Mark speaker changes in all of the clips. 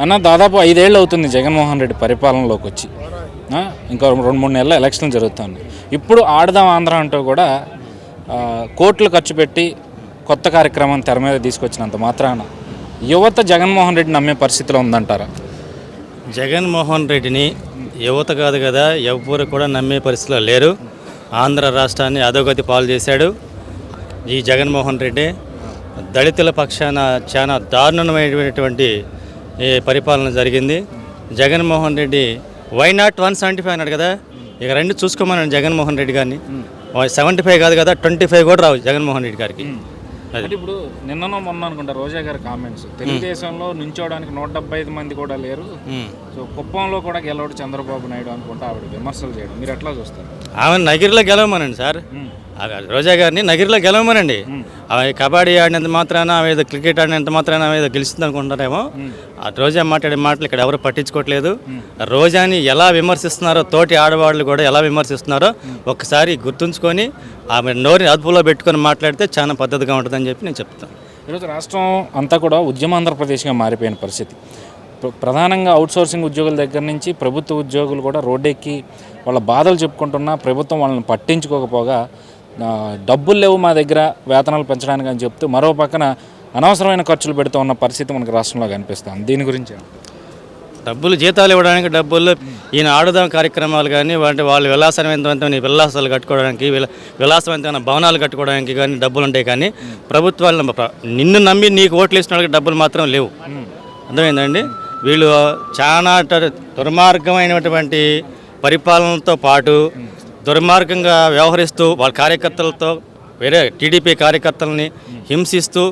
Speaker 1: అన్న దాదాపు 5 ఏళ్ళు అవుతుంది జగన్మోహన్ రెడ్డి పరిపాలనలోకి వచ్చి. ఇంకా 2-3 నెలల ఎలక్షన్లు జరుగుతుంది. ఇప్పుడు ఆడదాం ఆంధ్ర అంటూ కూడా కోట్లు ఖర్చు పెట్టి కొత్త కార్యక్రమం తెర మీద తీసుకొచ్చినంత మాత్రాన యువత జగన్మోహన్ రెడ్డి నమ్మే పరిస్థితిలో ఉందంటారా?
Speaker 2: జగన్మోహన్ రెడ్డిని యువత కాదు కదా, ఎవ్వరు కూడా నమ్మే పరిస్థితిలో లేరు. ఆంధ్ర రాష్ట్రాన్ని అధోగతి పాలు చేశాడు ఈ జగన్మోహన్ రెడ్డి. దళితుల పక్షాన చాలా దారుణమైనటువంటి పరిపాలన జరిగింది. జగన్మోహన్ రెడ్డి వై నాట్ 175 అన్నాడు కదా, ఇక రెండు చూసుకోమన్నాడు జగన్మోహన్ రెడ్డి గారిని. 75 కాదు కదా, 25 కూడా రావు జగన్మోహన్ రెడ్డి గారికి.
Speaker 1: అంటే ఇప్పుడు నిన్ననో మొన్న అనుకుంటా రోజా గారి కామెంట్స్, తెలుగుదేశంలో నించోడానికి 175 మంది కూడా లేరు, సో కుప్పంలో కూడా గెలవడు చంద్రబాబు నాయుడు అనుకుంటా ఆవిడ విమర్శలు చేయడం మీరు ఎట్లా చూస్తారు?
Speaker 2: ఆమె నగిరిలో గెలవమనండి సార్, రోజా గారిని నగిరిలో గెలవమనండి. ఆమె కబడ్డీ ఆడినంత మాత్రాన, ఆమె ఏదో క్రికెట్ ఆడినంత మాత్రాన ఆమె ఏదో గెలుస్తుంది అనుకుంటారేమో. ఆ రోజా మాట్లాడే మాటలు ఇక్కడ ఎవరు పట్టించుకోవట్లేదు. రోజాని ఎలా విమర్శిస్తున్నారో, తోటి ఆడవాళ్ళు కూడా ఎలా విమర్శిస్తున్నారో ఒక్కసారి గుర్తుంచుకొని ఆమె నోరుని అదుపులో పెట్టుకొని మాట్లాడితే చాలా పద్ధతిగా ఉంటుందని చెప్పి నేను చెప్తాను.
Speaker 1: ఈరోజు రాష్ట్రం అంతా కూడా ఉద్యమ ఆంధ్రప్రదేశ్గా మారిపోయిన పరిస్థితి. ప్రధానంగా అవుట్సోర్సింగ్ ఉద్యోగుల దగ్గర నుంచి ప్రభుత్వ ఉద్యోగులు కూడా రోడ్డెక్కి వాళ్ళ బాధలు చెప్పుకుంటున్నా ప్రభుత్వం వాళ్ళని పట్టించుకోకపోగా డబ్బులు లేవు మా దగ్గర వేతనాలు పెంచడానికి అని చెప్తూ మరో పక్కన అనవసరమైన ఖర్చులు పెడుతూ ఉన్న పరిస్థితి మనకు రాష్ట్రంలో కనిపిస్తుంది. దీని గురించి
Speaker 2: డబ్బులు జీతాలు ఇవ్వడానికి డబ్బులు, ఈయన ఆడుదాం కార్యక్రమాలు కానీ వాళ్ళు విలాసవంతమైన విలాసాలు కట్టుకోవడానికి, విలాసవంతమైన భవనాలు కట్టుకోవడానికి కానీ డబ్బులు ఉంటాయి. కానీ ప్రభుత్వాలు నిన్ను నమ్మి నీకు ఓట్లు వేసిన వాళ్ళకి డబ్బులు మాత్రం లేవు. అర్థమైందండి? వీళ్ళు చాలా దుర్మార్గమైనటువంటి పరిపాలనతో పాటు దుర్మార్గంగా వ్యవహరిస్తూ వాళ్ళ కార్యకర్తలతో, వేరే టీడీపీ కార్యకర్తలని హింసిస్తూ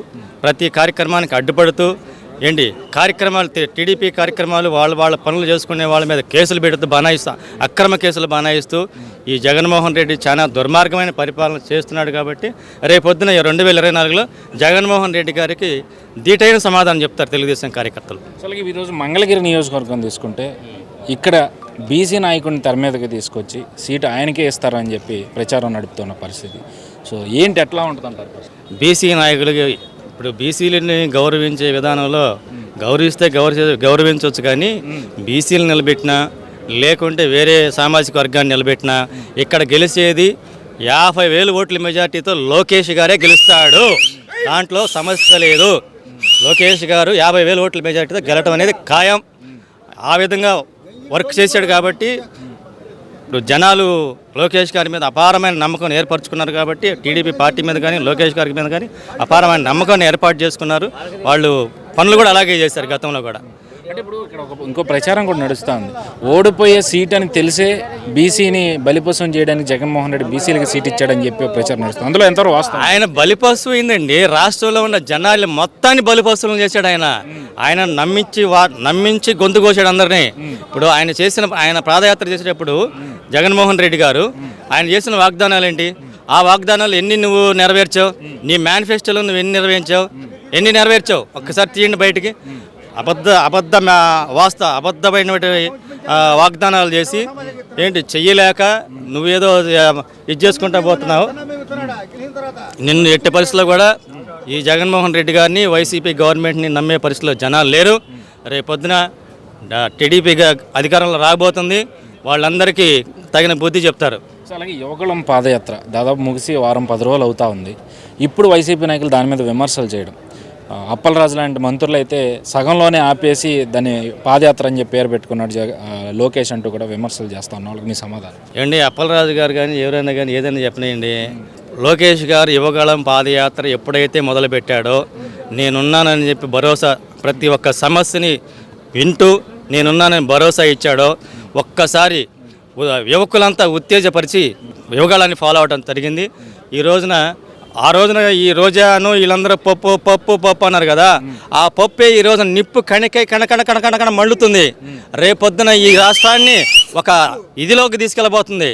Speaker 2: ప్రతి కార్యక్రమానికి అడ్డుపడుతూ కార్యక్రమాలు టీడీపీ కార్యక్రమాలు వాళ్ళ పనులు చేసుకునే వాళ్ళ మీద కేసులు పెడుతూ అక్రమ కేసులు బనాయిస్తూ ఈ జగన్మోహన్ రెడ్డి చాలా దుర్మార్గమైన పరిపాలన చేస్తున్నాడు. కాబట్టి రేపొద్దున 2024లో జగన్మోహన్ రెడ్డి గారికి దీటైన సమాధానం చెప్తారు తెలుగుదేశం కార్యకర్తలు.
Speaker 1: అసలు ఈరోజు మంగళగిరి నియోజకవర్గం తీసుకుంటే ఇక్కడ బీసీ నాయకుడిని తెర మీదకి తీసుకొచ్చి సీటు ఆయనకే ఇస్తారని చెప్పి ప్రచారం నడుపుతున్న పరిస్థితి. సో ఏంటి, ఎట్లా ఉంటుంది అంటారు?
Speaker 2: బీసీ నాయకులకి ఇప్పుడు బీసీలని గౌరవించే విధానంలో గౌరవించవచ్చు, కానీ బీసీలు నిలబెట్టినా లేకుంటే వేరే సామాజిక వర్గాన్ని నిలబెట్టినా ఇక్కడ గెలిచేది 50,000 ఓట్ల మెజార్టీతో లోకేష్ గారే గెలుస్తాడు. దాంట్లో సమస్య లేదు. లోకేష్ గారు 50,000 ఓట్ల మెజార్టీతో గెలవడం అనేది ఖాయం. ఆ విధంగా వర్క్ చేశాడు కాబట్టి ఇప్పుడు జనాలు లోకేష్ గారి మీద అపారమైన నమ్మకం ఏర్పరచుకున్నారు. కాబట్టి టీడీపీ పార్టీ మీద కానీ లోకేష్ గారి మీద కానీ అపారమైన నమ్మకాన్ని ఏర్పాటు చేసుకున్నారు. వాళ్ళు పనులు కూడా అలాగే చేశారు గతంలో కూడా.
Speaker 1: అంటే ఇప్పుడు ఇక్కడ ఇంకో ప్రచారం కూడా నడుస్తుంది, ఓడిపోయే సీట్ అని తెలిసే బీసీని బలిపశం చేయడానికి జగన్మోహన్ రెడ్డి బీసీలకి సీట్ ఇచ్చాడని చెప్పి ప్రచారం నడుస్తుంది. అందులో ఎంతవరకు వాస్తవం?
Speaker 2: ఆయన బలిపశు అయిందండి. రాష్ట్రంలో ఉన్న జనాలు మొత్తాన్ని బలిపశులను చేశాడు. ఆయన నమ్మించి గొంతు కోసాడు అందరినీ. ఇప్పుడు ఆయన పాదయాత్ర చేసేటప్పుడు జగన్మోహన్ రెడ్డి గారు ఆయన చేసిన వాగ్దానాలు ఏంటి? ఆ వాగ్దానాలు ఎన్ని నువ్వు నెరవేర్చావు? నీ మేనిఫెస్టోలో నువ్వు ఎన్ని నెరవేర్చావు? ఒక్కసారి తీయండి బయటికి. అబద్ధమైనటువంటి వాగ్దానాలు చేసి చెయ్యలేక నువ్వేదో ఇది చేసుకుంటా పోతున్నావు. నిన్ను ఎట్టి పరిస్థితుల్లో కూడా ఈ జగన్మోహన్ రెడ్డి గారిని, వైసీపీ గవర్నమెంట్ని నమ్మే పరిస్థితిలో జనాలు లేరు. రేపొద్దున టీడీపీ అధికారంలో రాబోతుంది. వాళ్ళందరికీ తగిన బుద్ధి చెప్తారు.
Speaker 1: అలాగే యువకులం పాదయాత్ర దాదాపు ముగిసి వారం 10 రోజులు అవుతా ఉంది. ఇప్పుడు వైసీపీ నాయకులు దాని మీద విమర్శలు చేయడం, అప్పలరాజు లాంటి మంత్రులు అయితే సగంలోనే ఆపేసి దాన్ని పాదయాత్ర అని చెప్పి పేరు పెట్టుకున్నాడు లోకేష్ అంటూ కూడా విమర్శలు చేస్తా ఉన్న వాళ్ళకి మీ సమాధానం?
Speaker 2: అప్పలరాజు గారు కానీ ఎవరైనా కానీ ఏదైనా చెప్పనేయండి. లోకేష్ గారు యువగళం పాదయాత్ర ఎప్పుడైతే మొదలుపెట్టాడో, నేనున్నానని చెప్పి భరోసా, ప్రతి ఒక్క సమస్యని వింటూ నేనున్నానని భరోసా ఇచ్చాడో, ఒక్కసారి యువకులంతా ఉత్తేజపరిచి యువగళాన్ని ఫాలో అవడం జరిగింది. ఆ రోజున ఈ రోజాను వీళ్ళందరూ పప్పు అన్నారు కదా, ఆ పప్పే ఈ రోజున నిప్పు కణకణ మండుతుంది. రేపొద్దున ఈ రాష్ట్రాన్ని ఒక ఇదిలోకి తీసుకెళ్ళబోతుంది.